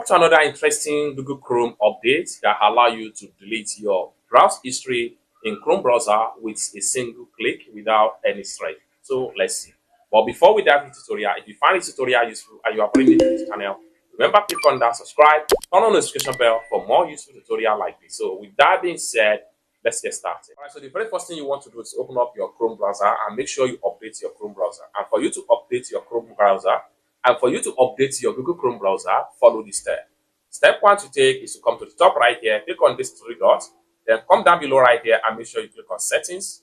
Welcome to another interesting Google Chrome update that allow you to delete your browse history in Chrome browser with a single click without any stress. So let's see. But before we dive into the tutorial, if you find this tutorial useful and you are already new to this channel, remember click on that subscribe, turn on the notification bell for more useful tutorial like this. So with that being said, let's get started. Alright, so the very first thing you want to do is open up your Chrome browser and make sure you update your Chrome browser. And for you to update your Chrome browser, and for you to update your Google Chrome browser, follow this step. Step one to take is to come to the top right here, click on this three dots, then come down below right here and make sure you click on settings.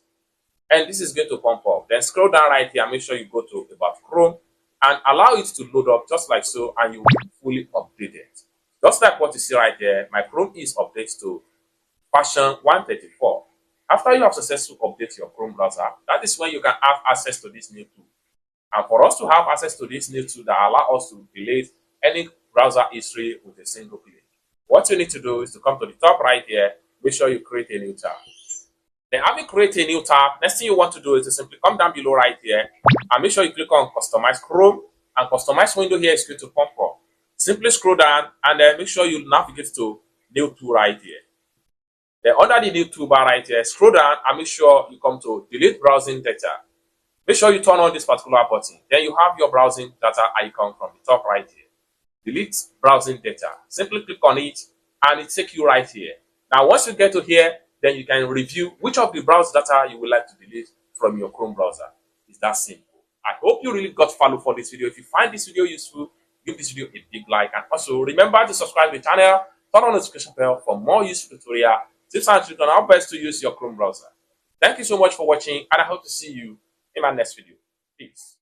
And this is going to pop up. Then scroll down right here and make sure you go to about Chrome and allow it to load up just like so, and you will be fully updated. Just like what you see right here, my Chrome is updated to version 134. After you have successfully updated your Chrome browser, that is when you can have access to this new tool. And for us to have access to this new tool that allow us to delete any browser history with a single click, what you need to do is to come to the top right here, make sure you create a new tab. Then having created a new tab, next thing you want to do is to simply come down below right here and make sure you click on Customize Chrome, and Customize window here is going to pop up. Simply scroll down and then make sure you navigate to New Tool right here. Then under the New Toolbar right here, scroll down and make sure you come to Delete Browsing Data. Make sure you turn on this particular button. Then you have your browsing data icon from the top right here. Delete browsing data. Simply click on it and it takes you right here. Now, once you get to here, then you can review which of the browse data you would like to delete from your Chrome browser. It's that simple. I hope you really got value for this video. If you find this video useful, give this video a big like. And also remember to subscribe to the channel, turn on the notification bell for more useful tutorial, tips and tricks on how best to use your Chrome browser. Thank you so much for watching, and I hope to see you in my next video. Peace.